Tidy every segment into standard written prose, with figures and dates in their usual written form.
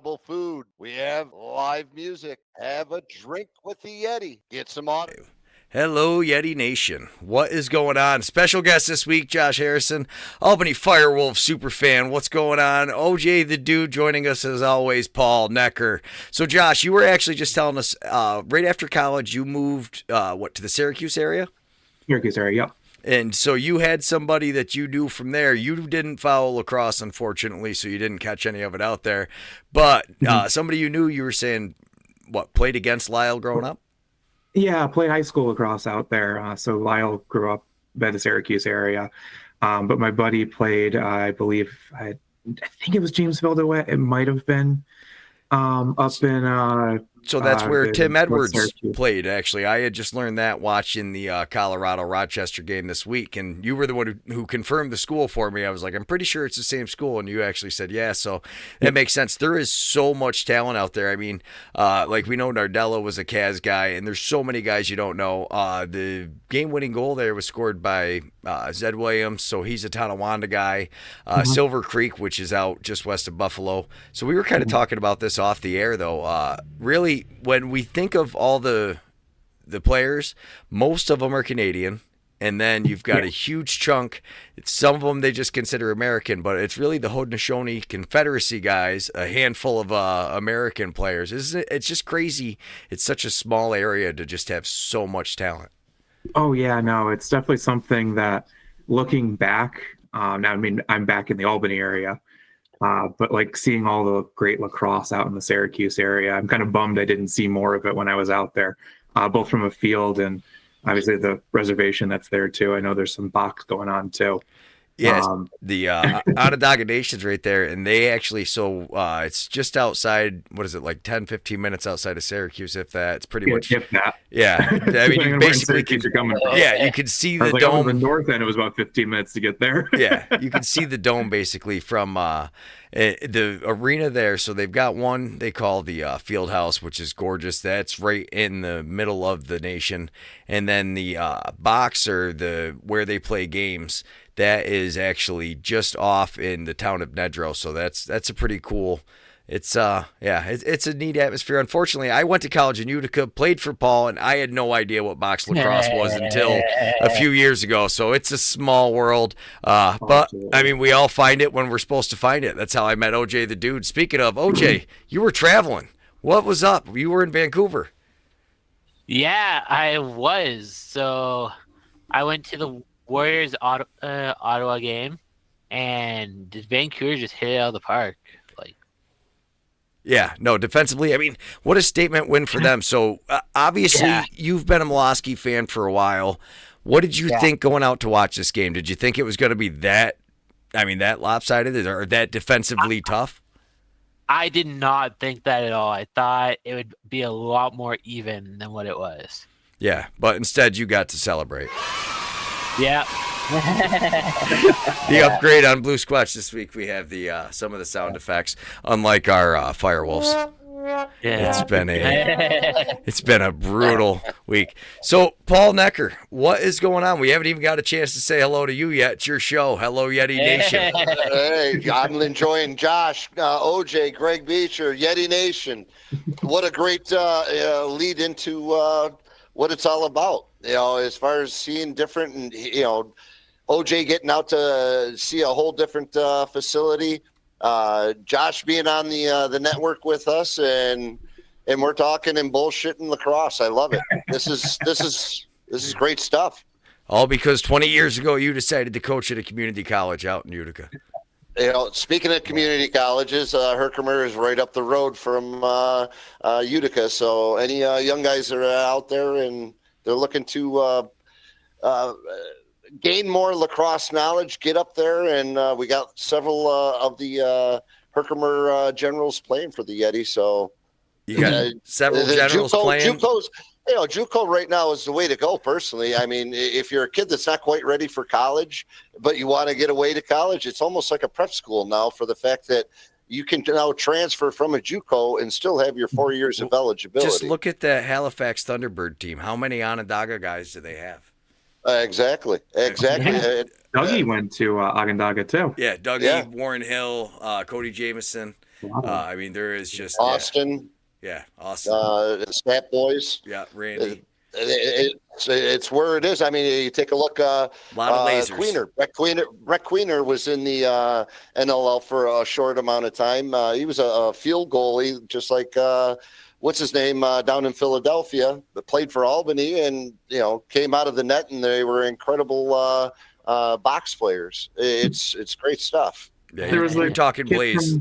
Food. We have live music. Have a drink with the Yeti. Get some on. Hello, Yeti Nation. What is going on? Special guest this week, Josh Harrison, Albany Firewolf superfan. What's going on? OJ the Dude joining us as always, Paul Necker. So, Josh, you were actually just telling us right after college you moved, to the Syracuse area? Syracuse area, yep. And so you had somebody that you knew from there. You didn't follow lacrosse, unfortunately, so you didn't catch any of it out there. But somebody you knew, you were saying, played against Lyle growing up? Yeah, played high school lacrosse out there. So Lyle grew up by the Syracuse area. But my buddy played, I think it was Jamesville, it might have been up in... So that's where Tim Edwards played, actually. I had just learned that watching the Colorado-Rochester game this week, and you were the one who confirmed the school for me. I was like, I'm pretty sure it's the same school, and you actually said, yeah, so that makes sense. There is so much talent out there. I mean, we know Nardella was a Caz guy, and there's so many guys you don't know. The game-winning goal there was scored by Zed Williams, so he's a Tonawanda guy. Silver Creek, which is out just west of Buffalo. So we were kind of talking about this off the air, though. Really, when we think of all the players, most of them are Canadian, and then you've got a huge chunk. Some of them they just consider American, but it's really the Haudenosaunee Confederacy guys, a handful of American players. It's just crazy. It's such a small area to just have so much talent. Oh, yeah, no, it's definitely something that looking back, now, I mean, I'm back in the Albany area, but like seeing all the great lacrosse out in the Syracuse area, I'm kind of bummed I didn't see more of it when I was out there, both from a field and obviously the reservation that's there too. I know there's some box going on too. Yes, the Onondaga Nation's right there, and they actually, it's just outside, what is it, like 10, 15 minutes outside of Syracuse, if that. It's pretty much. If that. Yeah, I mean, you basically can, you can see the dome. On the north end, it was about 15 minutes to get there. Yeah, you can see the dome basically from the arena there. So they've got one they call the Field House, which is gorgeous. That's right in the middle of the nation. And then the box, or where they play games, that is actually just off in the town of Nedrow. So that's a pretty cool. It's it's a neat atmosphere. Unfortunately, I went to college in Utica, played for Paul, and I had no idea what box lacrosse was until a few years ago. So it's a small world. But I mean, we all find it when we're supposed to find it. That's how I met OJ the Dude. Speaking of OJ, you were traveling. What was up? You were in Vancouver. Yeah, I was. So I went to the Warriors Ottawa game, and Vancouver just hit it out of the park. Yeah, no, defensively, I mean, what a statement win for them. So, obviously, you've been a Milwaukee fan for a while. What did you think going out to watch this game? Did you think it was going to be that lopsided or that defensively tough? I did not think that at all. I thought it would be a lot more even than what it was. Yeah, but instead you got to celebrate. Yeah. The upgrade on Blue Squatch this week, we have the some of the sound effects, unlike our Firewolves. Yeah. It's been a brutal week. So, Paul Necker, what is going on? We haven't even got a chance to say hello to you yet. It's your show. Hello, Yeti Nation. Hey, I'm enjoying Josh, OJ, Greg Beecher, Yeti Nation. What a great lead into what it's all about. You know, as far as seeing different, and OJ getting out to see a whole different facility. Josh being on the network with us, and we're talking and bullshitting lacrosse. I love it. This is great stuff. All because 20 years ago you decided to coach at a community college out in Utica. Speaking of community colleges, Herkimer is right up the road from Utica. So any young guys that are out there and they're looking to gain more lacrosse knowledge, get up there, and we got several of the Herkimer generals playing for the Yeti. So you got several generals playing. JUCO right now is the way to go. Personally, I mean, if you're a kid that's not quite ready for college, but you want to get away to college, it's almost like a prep school now, for the fact that you can now transfer from a JUCO and still have your 4 years of eligibility. Just look at the Halifax Thunderbird team. How many Onondaga guys do they have? Exactly. Dougie went to Onondaga too. Yeah, Dougie, Warren Hill, Cody Jamison. I mean, there is just Austin. Yeah, Austin. Snap Boys. Yeah, Randy. It's where it is. I mean, you take a look. A lot of lasers. Brett Queener was in the NLL for a short amount of time. He was a field goalie, just like what's his name down in Philadelphia, that played for Albany, and came out of the net, and they were incredible box players. It's great stuff. Yeah, you're talking Blaze.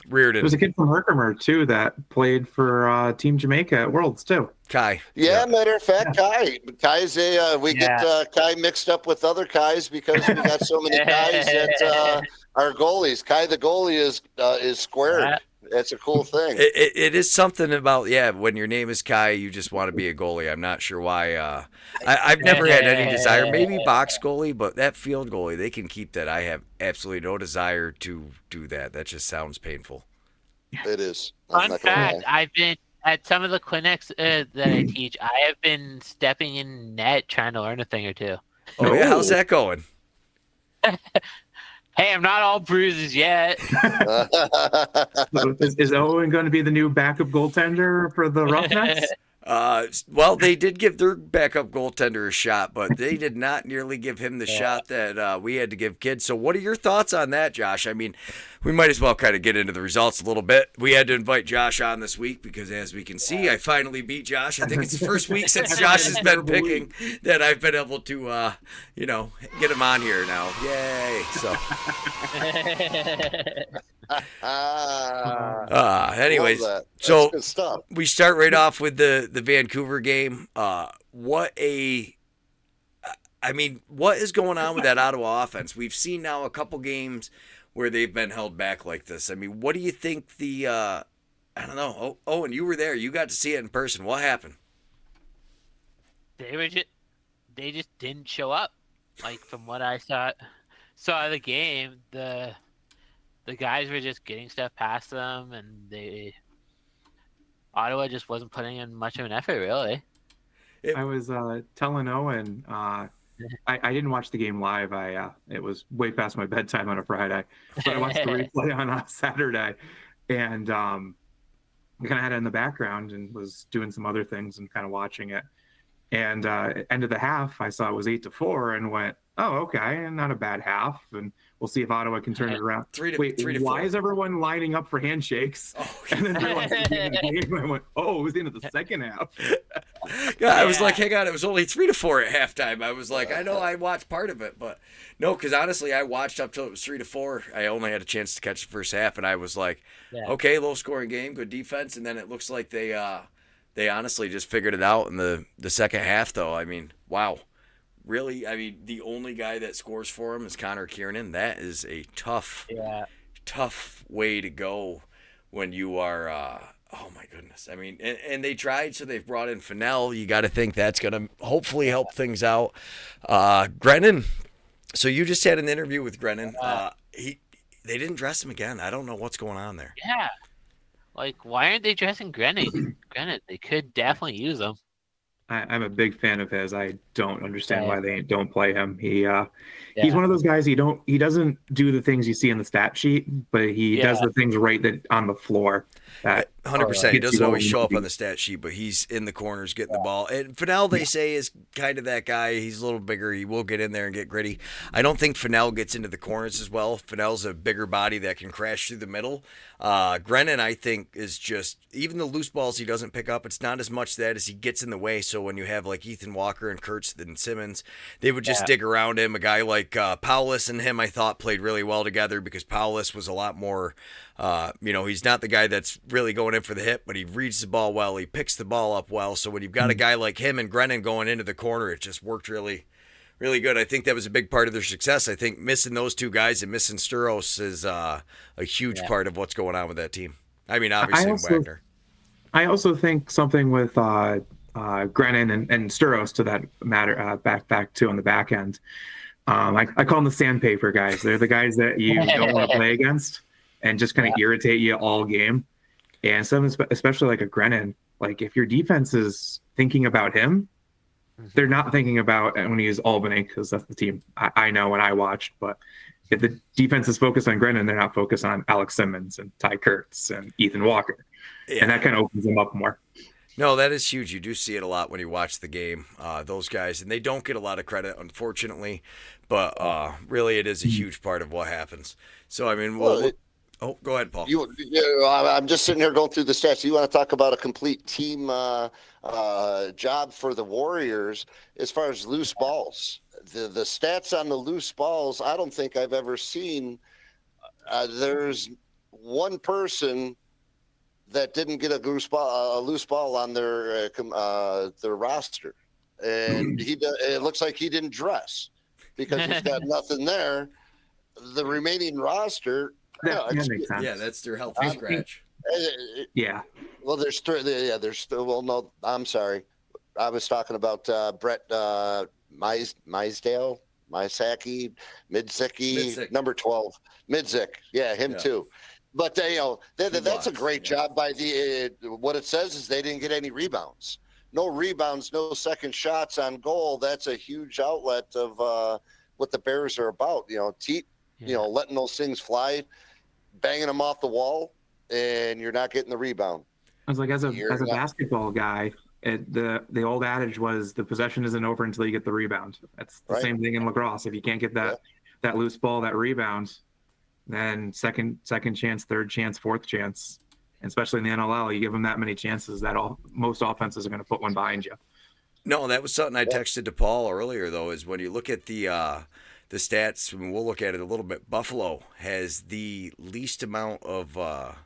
Reardon. There was a kid from Herkimer too that played for Team Jamaica at Worlds too. Kai. Yeah, matter of fact, Kai. Kai's we get Kai mixed up with other Kais because we got so many Kais that are goalies. Kai the goalie is squared. That's a cool thing. It is something about, when your name is Kai, you just want to be a goalie. I'm not sure why. I've never had any desire. Maybe box goalie, but that field goalie, they can keep that. I have absolutely no desire to do that. That just sounds painful. It is. Fun fact, I've been at some of the clinics that I teach, I have been stepping in net trying to learn a thing or two. Oh, yeah? How's that going? Hey, I'm not all bruises yet. Is Owen going to be the new backup goaltender for the Roughnecks? Well, they did give their backup goaltender a shot, but they did not nearly give him the shot that we had to give kids. So what are your thoughts on that, Josh? I mean, we might as well kind of get into the results a little bit. We had to invite Josh on this week because, as we can see, I finally beat Josh. I think it's the first week since Josh has been picking that I've been able to, get him on here now. Yay! So. Anyways, so good stuff. We start right off with the Vancouver game. What is going on with that Ottawa offense? We've seen now a couple games where they've been held back like this. I mean, what do you think I don't know. Oh, and you were there. You got to see it in person. What happened? They just didn't show up. Like, from what I saw of the game, the guys were just getting stuff past them, and Ottawa just wasn't putting in much of an effort, really. I was telling Owen, I didn't watch the game live. It was way past my bedtime on a Friday, but I watched the replay on a Saturday, and I kind of had it in the background and was doing some other things and kind of watching it. And end of the half, I saw it was 8-4, and went, "Oh, okay, not a bad half." And we'll see if Ottawa can turn it around. Why is everyone lining up for handshakes? Oh, and then realized it was the end of the game. I went, "Oh, it was the end of the second half." I was like, "Hang on, it was only 3-4 at halftime." I was like, "I know I watched part of it, but no," because honestly, I watched up till it was 3-4. I only had a chance to catch the first half, and I was like, "Okay, low scoring game, good defense," and then it looks like they honestly just figured it out in the second half, though. I mean, wow. Really? I mean, the only guy that scores for him is Connor Kiernan. That is a tough way to go when you are, oh my goodness. I mean, and they tried, so they've brought in Fennell. You got to think that's going to hopefully help things out. Grennan. So you just had an interview with Grennan. They didn't dress him again. I don't know what's going on there. Yeah. Like, why aren't they dressing Grennan? They could definitely use him. I'm a big fan of his. I don't understand why they don't play him. He's one of those guys. He doesn't do the things you see in the stat sheet, but he does the things right that on the floor. 100%. He doesn't always show up on the stat sheet, but he's in the corners getting the ball. And Fennell, they say, is kind of that guy. He's a little bigger. He will get in there and get gritty. I don't think Fennell gets into the corners as well. Fennell's a bigger body that can crash through the middle. Grennan, I think, is just, even the loose balls he doesn't pick up, it's not as much that as he gets in the way. So when you have like Ethan Walker and Kurtz and Simmons, they would just dig around him. A guy like Paulus and him, I thought, played really well together because Paulus was a lot more, he's not the guy that's really going in for the hit, but he reads the ball well. He picks the ball up well. So when you've got a guy like him and Grennan going into the corner, it just worked really, really good. I think that was a big part of their success. I think missing those two guys and missing Sturos is a huge part of what's going on with that team. I mean, obviously Wagner. I also think something with Grennan and Sturos, to that matter, back to on the back end. I call them the sandpaper guys. They're the guys that you don't want to play against and just kind of irritate you all game. And some, especially like a Grennan, like if your defense is thinking about him, they're not thinking about when he is Albany, because that's the team I know when I watched. But if the defense is focused on Grennan, they're not focused on Alex Simmons and Ty Kurtz and Ethan Walker. Yeah. And that kind of opens them up more. No, that is huge. You do see it a lot when you watch the game. Those guys, and they don't get a lot of credit, unfortunately, but really it is a huge part of what happens. So, I mean, oh, go ahead, Paul. I'm just sitting here going through the stats. You want to talk about a complete team job for the Warriors as far as loose balls. The stats on the loose balls, I don't think I've ever seen. There's one person that didn't get a loose ball on their roster, and it looks like he didn't dress because he's got nothing there. The remaining roster, That makes sense. Yeah, that's their healthy scratch. Yeah. Well, there's three. Yeah, there's still. Well, no, I'm sorry. I was talking about Brett Misdale, Midzik, number 12, Midzik. Yeah, him too. But that's a great job by what it says is they didn't get any rebounds. No rebounds, no second shots on goal. That's a huge outlet of what the Bears are about. Letting those things fly, banging them off the wall, and you're not getting the rebound. I was like, as a basketball guy, the old adage was the possession isn't over until you get the rebound. That's the same thing in lacrosse. If you can't get that loose ball, that rebound, then second chance, third chance, fourth chance, and especially in the NLL, you give them that many chances that most offenses are going to put one behind you. No, that was something I texted to Paul earlier, though, is when you look at the stats, and we'll look at it a little bit, Buffalo has the least amount of our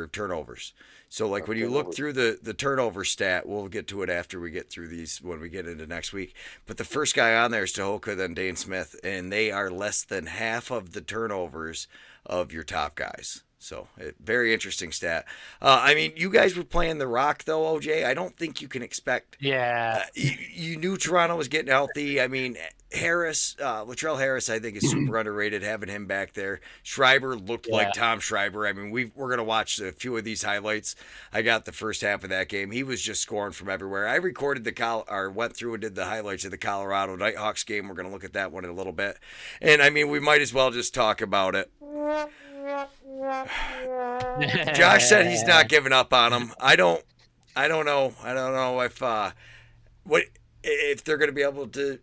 turnovers. So, like, when you look through the turnover stat, we'll get to it after we get through these when we get into next week. But the first guy on there is Tehoka, then Dane Smith, and they are less than half of the turnovers of your top guys. So, very interesting stat. I mean, you guys were playing the Rock, though, OJ. I don't think you can expect. Yeah. You knew Toronto was getting healthy. I mean, Latrell Harris, I think, is super underrated, having him back there. Schreiber looked like Tom Schreiber. I mean, we're going to watch a few of these highlights. I got the first half of that game. He was just scoring from everywhere. I recorded went through and did the highlights of the Colorado Nighthawks game. We're going to look at that one in a little bit. And, I mean, we might as well just talk about it. Josh said he's not giving up on him. I don't know. I don't know if they're going to be able to.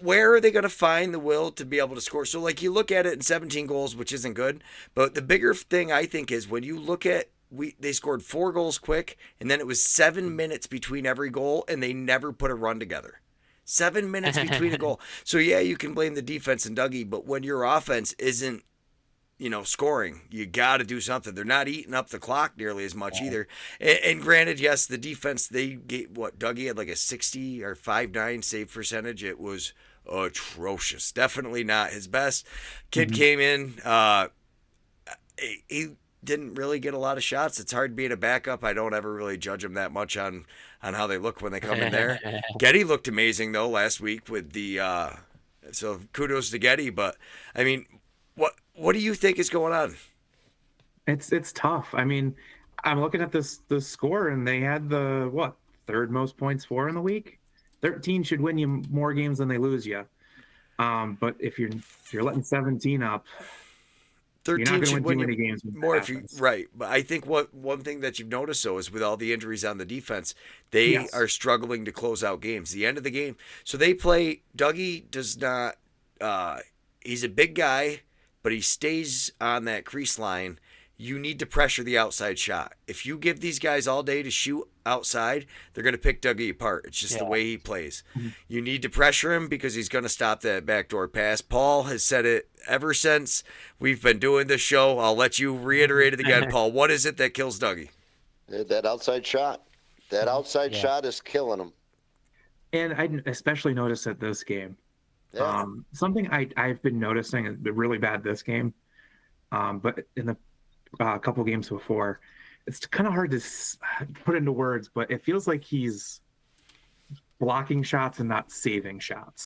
Where are they going to find the will to be able to score? So, like, you look at it in 17 goals, which isn't good. But the bigger thing I think is when you look at they scored 4 goals quick, and then it was 7 minutes between every goal, and they never put a run together. 7 minutes between a goal. So yeah, you can blame the defense and Dougie, but when your offense isn't scoring, you got to do something. They're not eating up the clock nearly as much either. And granted, yes, the defense, they gave Dougie had like a 60 or 5.9 save percentage. It was atrocious. Definitely not his best. Kid came in. He didn't really get a lot of shots. It's hard being a backup. I don't ever really judge him that much on how they look when they come in there. Getty looked amazing though last week with the so kudos to Getty. But I mean, what do you think is going on? It's tough. I mean, I'm looking at the score, and they had the third most points for in the week. 13 should win you more games than they lose you. But if you're letting 17 up, 13 should win you games more if you right. But I think one thing that you've noticed though is with all the injuries on the defense, they are struggling to close out games. The end of the game, so they play. Dougie does not. He's a big guy, but he stays on that crease line. You need to pressure the outside shot. If you give these guys all day to shoot outside, they're going to pick Dougie apart. It's just the way he plays. You need to pressure him because he's going to stop that backdoor pass. Paul has said it ever since we've been doing this show. I'll let you reiterate it again, Paul. What is it that kills Dougie? That outside shot. That outside shot is killing him. And I especially noticed at this game. Yeah. Something I've been noticing has been really bad this game, but in the couple games before, it's kind of hard to put into words, but it feels like he's blocking shots and not saving shots.